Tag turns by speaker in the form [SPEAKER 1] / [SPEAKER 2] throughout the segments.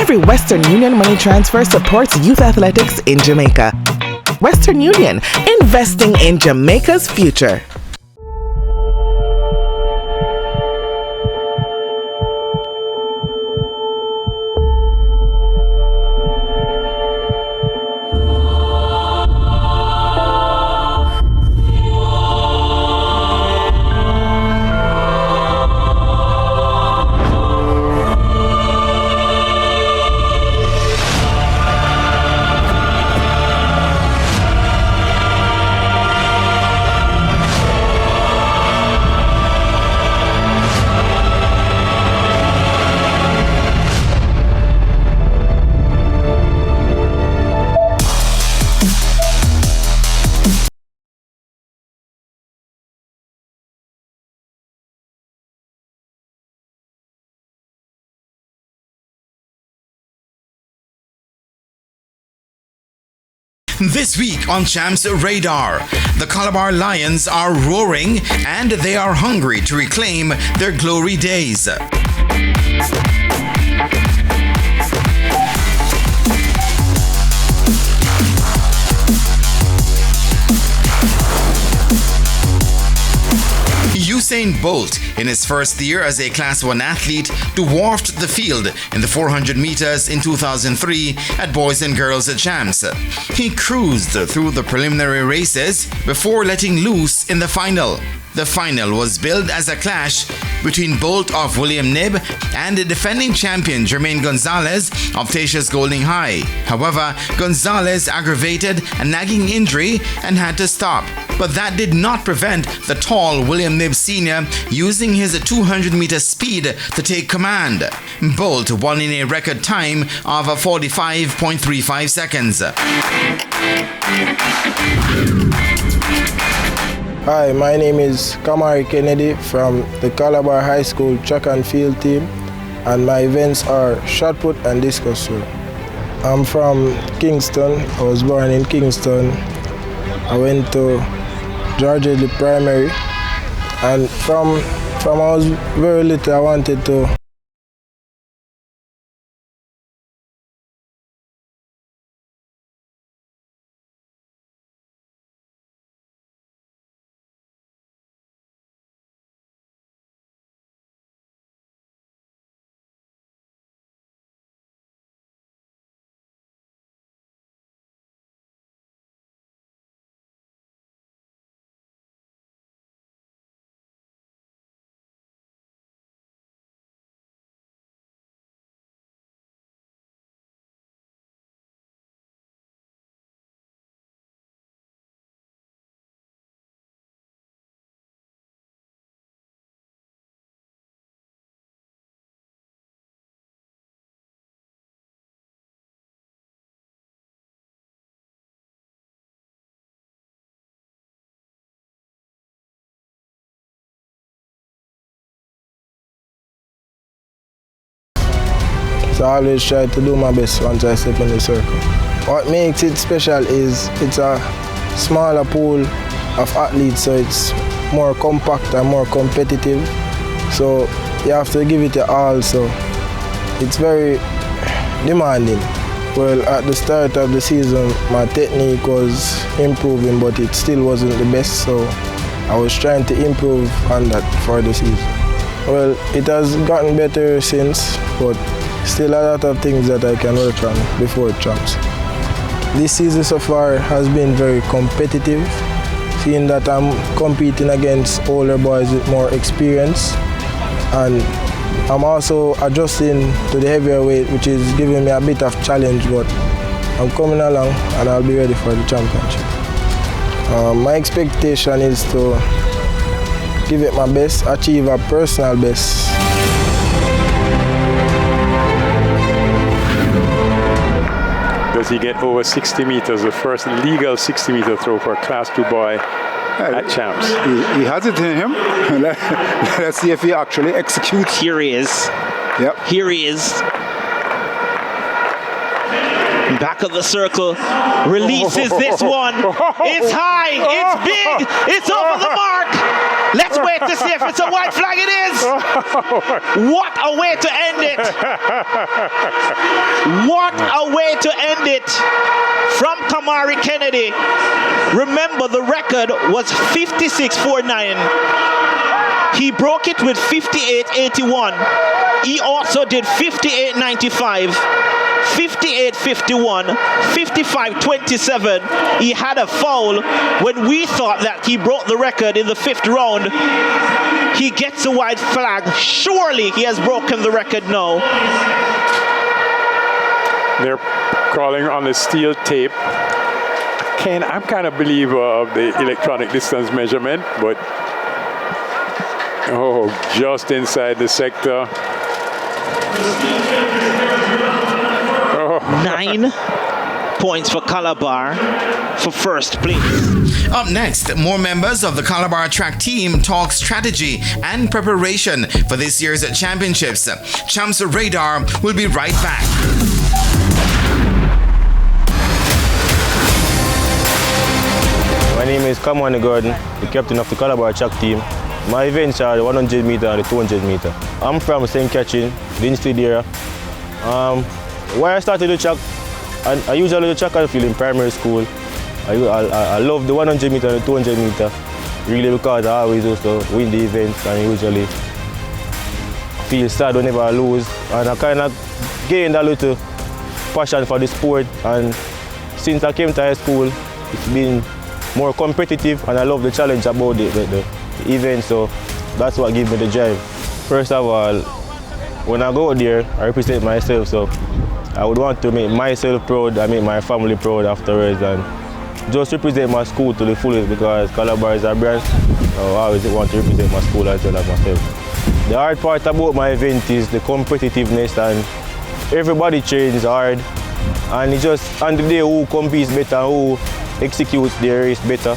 [SPEAKER 1] Every Western Union money transfer supports youth athletics in Jamaica. Western Union, investing in Jamaica's future.
[SPEAKER 2] This week on Champs Radar, the Calabar Lions are roaring and they are hungry to reclaim their glory days. Usain Bolt, in his first year as a Class 1 athlete, dwarfed the field in the 400 meters in 2003 at Boys and Girls Champs. He cruised through the preliminary races before letting loose in the final. The final was billed as a clash between Bolt of William Knibb and the defending champion Jermaine Gonzalez of Tasha's Golding High. However, Gonzalez aggravated a nagging injury and had to stop. But that did not prevent the tall William Knibb Sr. using his 200-meter speed to take command. Bolt won in a record time of 45.35 seconds.
[SPEAKER 3] Hi, my name is Kamari Kennedy from the Calabar High School track and field team, and my events are shot put and discus throw. I'm from Kingston. I was born in Kingston. I went to Georgia the primary, and from I was very little I wanted to So I always try to do my best once I step in the circle. What makes it special is it's a smaller pool of athletes, so it's more compact and more competitive. So you have to give it your all, so it's very demanding. Well, at the start of the season, my technique was improving, but it still wasn't the best, so I was trying to improve on that for the season. Well, it has gotten better since, but still a lot of things that I can work on before champs. This season so far has been very competitive, seeing that I'm competing against older boys with more experience, and I'm also adjusting to the heavier weight, which is giving me a bit of challenge, but I'm coming along and I'll be ready for the championship. My expectation is to give it my best, achieve a personal best.
[SPEAKER 4] Does he get over 60 meters, the first legal 60-meter throw for a Class 2 boy at Champs?
[SPEAKER 5] He has it in him. Let's see if he actually executes.
[SPEAKER 6] Here he is.
[SPEAKER 5] Yep.
[SPEAKER 6] Here he is. Back of the circle, releases this one. It's high, it's big, it's over the mark. Let's wait to see if it's a white flag. It is. What a way to end it. What a way to end it from Kamari Kennedy. Remember, the record was 56.49. He broke it with 58.81. He also did 58.95, 58.51, 55.27. He had a foul when we thought that he broke the record in the 5th round. He gets a white flag. Surely he has broken the record now.
[SPEAKER 4] They're calling on the steel tape. I'm kind of a believer of the electronic distance measurement, but just inside the sector.
[SPEAKER 6] 9 points for Calabar for first place.
[SPEAKER 2] Up next, more members of the Calabar track team talk strategy and preparation for this year's championships. Champs Radar will be right back.
[SPEAKER 7] My name is Kamani Gordon, the captain of the Calabar track team. My events are the 100 meter and the 200 meter. I'm from St. Catherine, Linstead area. Why I started the track, I usually do track and field in primary school. I love the 100 meter and the 200 meter, really, because I always used to win the events and usually feel sad whenever I lose. And I kind of gained a little passion for the sport, and since I came to high school, it's been more competitive and I love the challenge about the event, so that's what gives me the drive. First of all, when I go out there, I represent myself, so I would want to make myself proud, I make my family proud afterwards, and just represent my school to the fullest, because Calabar is a brand, so I always want to represent my school as well as myself. The hard part about my event is the competitiveness, and everybody trains hard, and it's just on the day who competes better, who executes their race better.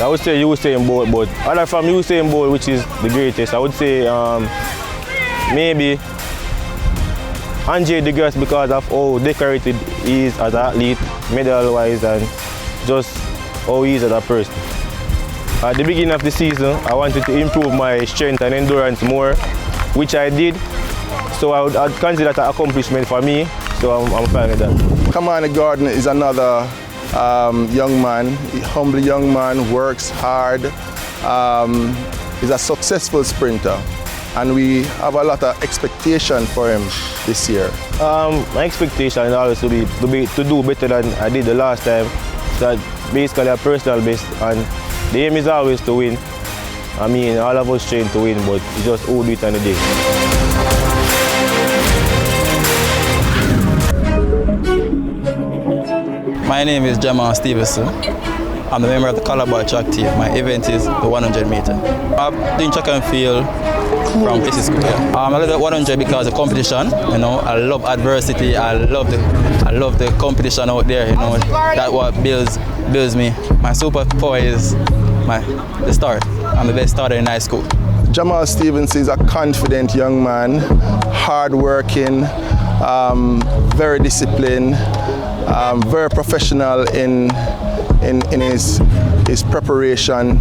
[SPEAKER 7] I would say Usain Bolt, but other from Usain Bolt, which is the greatest, I would say maybe Andre DeGrasse, because of how decorated he is as an athlete, medal-wise, and just how he is as a person. At the beginning of the season, I wanted to improve my strength and endurance more, which I did. So I'd consider that an accomplishment for me, so I'm fine with that.
[SPEAKER 3] Kamani Gordon is another young man, humble young man, works hard, is a successful sprinter, and we have a lot of expectation for him this year.
[SPEAKER 7] My expectation is always to do better than I did the last time. That's basically a personal best, and the aim is always to win. I mean, all of us train to win, but it's just who do it on the day.
[SPEAKER 8] My name is Jamal Stevenson. I'm a member of the Calabar track team. My event is the 100 meter. I'm doing track and field from this school. Yeah. I love the 100 because of competition. You know, I love adversity. I love the competition out there. You know, that's what builds me. My superpower is the start. I'm the best starter in high school.
[SPEAKER 3] Jamal Stevenson is a confident young man, hard-working, very disciplined, very professional in his preparation,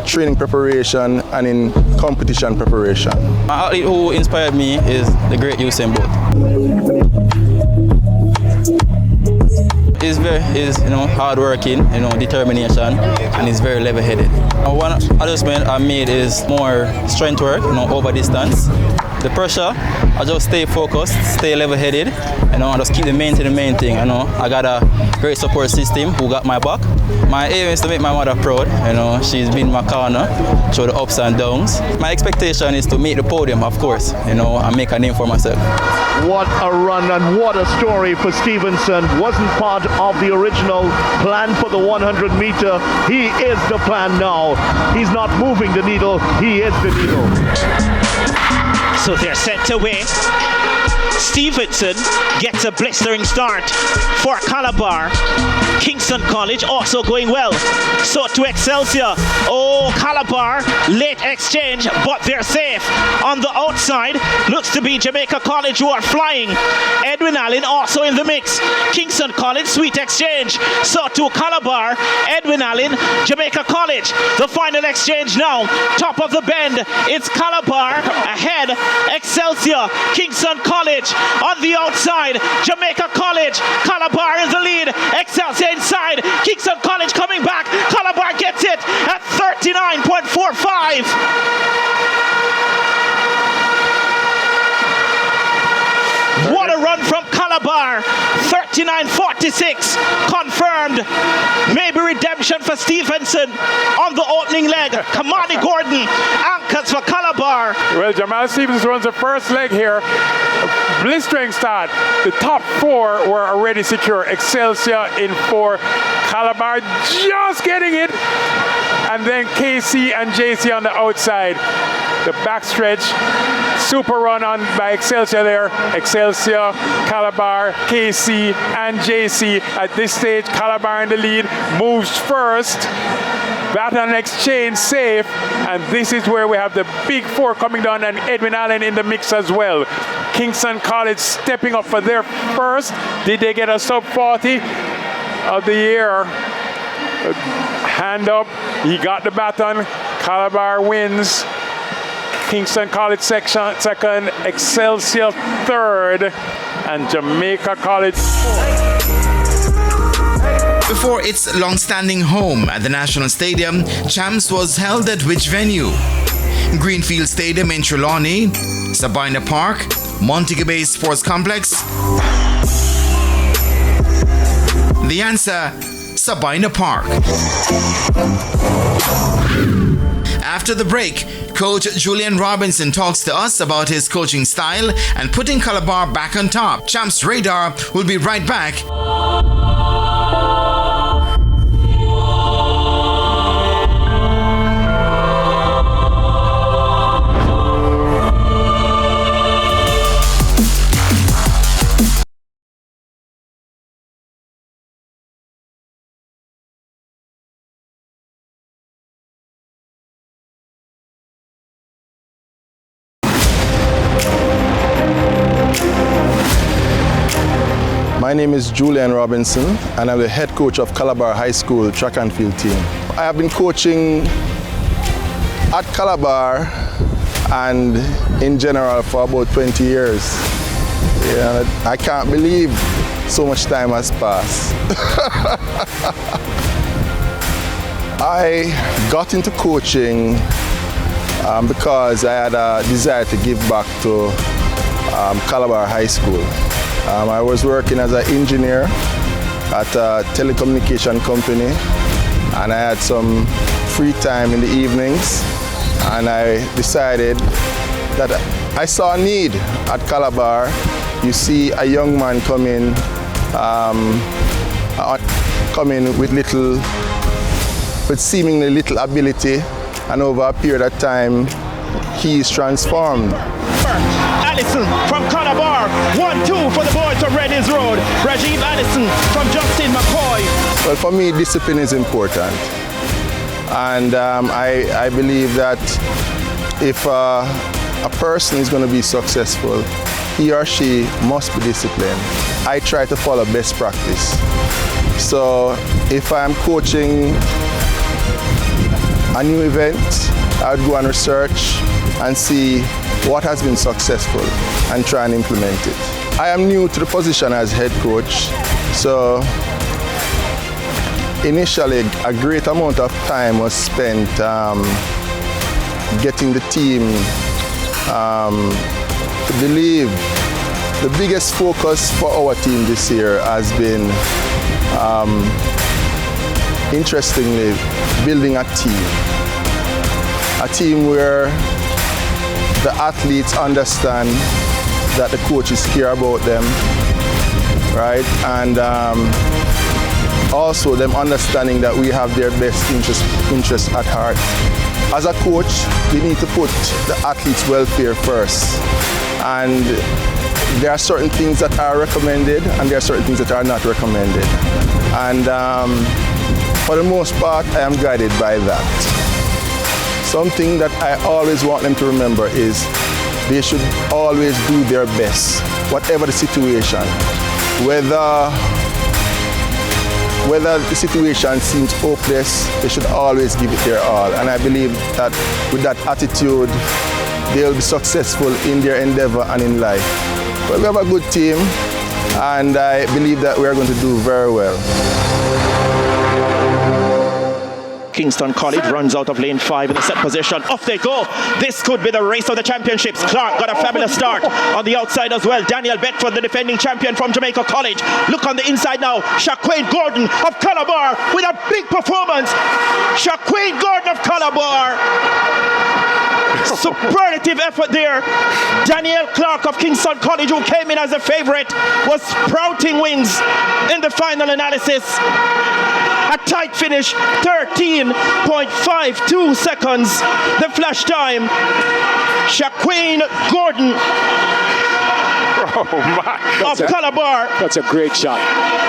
[SPEAKER 3] training preparation, and in competition preparation.
[SPEAKER 8] My athlete who inspired me is the great Usain Bolt. He's hardworking, determination, and he's very level-headed. One adjustment I made is more strength work, over distance. The pressure, I just stay focused, stay level-headed, I just keep the main thing. I got a great support system who got my back. My aim is to make my mother proud. She's been in my corner through the ups and downs. My expectation is to make the podium, of course, and make a name for myself.
[SPEAKER 9] What a run and what a story for Stevenson. Wasn't part of the original plan for the 100 meter. He is the plan now. He's not moving the needle, he is the needle.
[SPEAKER 6] So they're sent away. Stevenson gets a blistering start for Calabar. Kingston College also going well. So to Excelsior. Oh, Calabar, late exchange, but they're safe. On the outside, looks to be Jamaica College who are flying. Edwin Allen also in the mix. Kingston College, sweet exchange. So to Calabar, Edwin Allen, Jamaica College. The final exchange now. Top of the bend, it's Calabar ahead. Excelsior, Kingston College on the outside. Jamaica College, Calabar in the lead. Excelsior inside. Kingston College coming back. Calabar gets it at 39.45. What a run from Calabar. 39.46 confirmed. Maybe redemption for Stevenson on the opening leg. Kamani Gordon anchors for Calabar.
[SPEAKER 4] Well, Jamal Stevenson runs the first leg here. Blistering start. The top four were already secure. Excelsior in 4. Calabar just getting it. And then KC and JC on the outside. The backstretch. Super run on by Excelsior there. Excelsior, Calabar, KC, and JC. At this stage, Calabar in the lead. Moves first. Baton exchange safe. And this is where we have the big four coming down and Edwin Allen in the mix as well. Kingston College stepping up for their first. Did they get a sub 40 of the year? Hand up. He got the baton. Calabar wins. Kingston College second, Excelsior third, and Jamaica College fourth.
[SPEAKER 2] Before its long-standing home at the National Stadium, Champs was held at which venue? Greenfield Stadium in Trelawney, Sabina Park, Montego Bay Sports Complex? The answer, Sabina Park. After the break, Coach Julian Robinson talks to us about his coaching style and putting Calabar back on top. Champs Radar will be right back.
[SPEAKER 3] My name is Julian Robinson and I'm the head coach of Calabar High School track and field team. I have been coaching at Calabar and in general for about 20 years. Yeah, I can't believe so much time has passed. I got into coaching because I had a desire to give back to Calabar High School. I was working as an engineer at a telecommunication company and I had some free time in the evenings and I decided that I saw a need at Calabar. You see a young man come in with seemingly little ability, and over a period of time he is transformed.
[SPEAKER 6] Allison from Calabar, 1-2 for the boys from Red Hills Road. Rajiv Allison from Justin McCoy.
[SPEAKER 3] Well, for me, discipline is important. And I believe that if a person is going to be successful, he or she must be disciplined. I try to follow best practice. So if I'm coaching a new event, I would go and research and see what has been successful and try and implement it. I am new to the position as head coach, so initially a great amount of time was spent getting the team to believe. The biggest focus for our team this year has been, interestingly, building a team where the athletes understand that the coaches care about them, right? And also them understanding that we have their best interest at heart. As a coach, we need to put the athletes' welfare first. And there are certain things that are recommended and there are certain things that are not recommended. And for the most part, I am guided by that. Something that I always want them to remember is they should always do their best, whatever the situation. Whether the situation seems hopeless, they should always give it their all. And I believe that with that attitude, they'll be successful in their endeavor and in life. But we have a good team, and I believe that we're going to do very well.
[SPEAKER 6] Kingston College runs out of lane 5 in the set position. Off they go. This could be the race of the championships. Clark got a fabulous start on the outside as well. Daniel Bedford, the defending champion from Jamaica College. Look on the inside now. Shaquain Gordon of Calabar with a big performance. Shaquain Gordon of Calabar. Superlative effort there. Daniel Clark of Kingston College, who came in as a favorite, was sprouting wings in the final analysis. A tight finish, 13.52 seconds. The flash time. Shaquain Gordon of Calabar.
[SPEAKER 5] That's a great shot.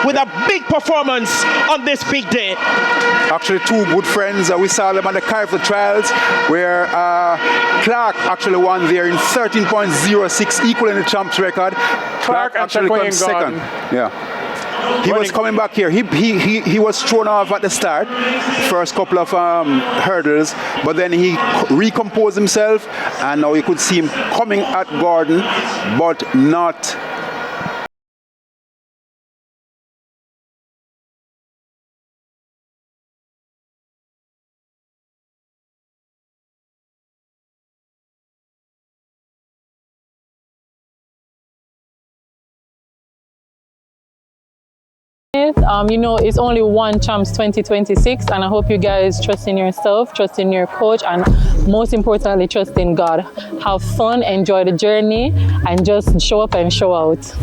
[SPEAKER 6] With a big performance on this big day.
[SPEAKER 5] Actually, two good friends. We saw them on the Carr trials, where Clark actually won there in 13.06, equaling the champs record.
[SPEAKER 4] Clark
[SPEAKER 5] actually
[SPEAKER 4] and
[SPEAKER 5] comes second. Yeah. He was coming back here. He was thrown off at the start, first couple of hurdles, but then he recomposed himself, and now you could see him coming at Gordon, but not.
[SPEAKER 10] You know, it's only one Champs 2026, and I hope you guys trust in yourself, trust in your coach, and most importantly, trust in God. Have fun, enjoy the journey, and just show up and show out.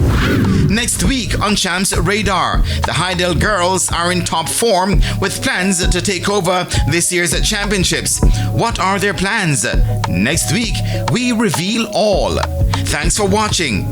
[SPEAKER 2] Next week on Champs Radar, the Hydel girls are in top form with plans to take over this year's championships. What are their plans? Next week, we reveal all. Thanks for watching.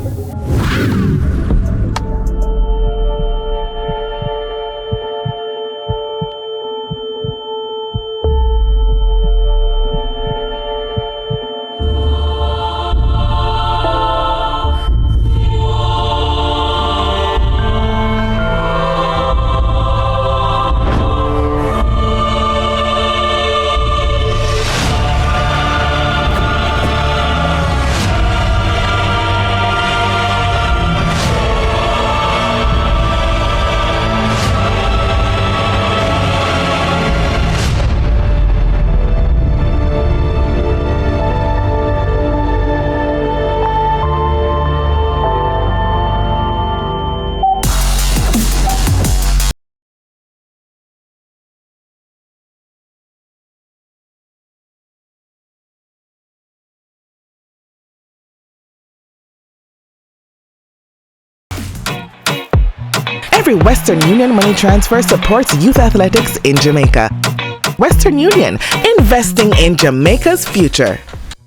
[SPEAKER 1] Every Western Union money transfer supports youth athletics in Jamaica. Western Union, investing in Jamaica's future.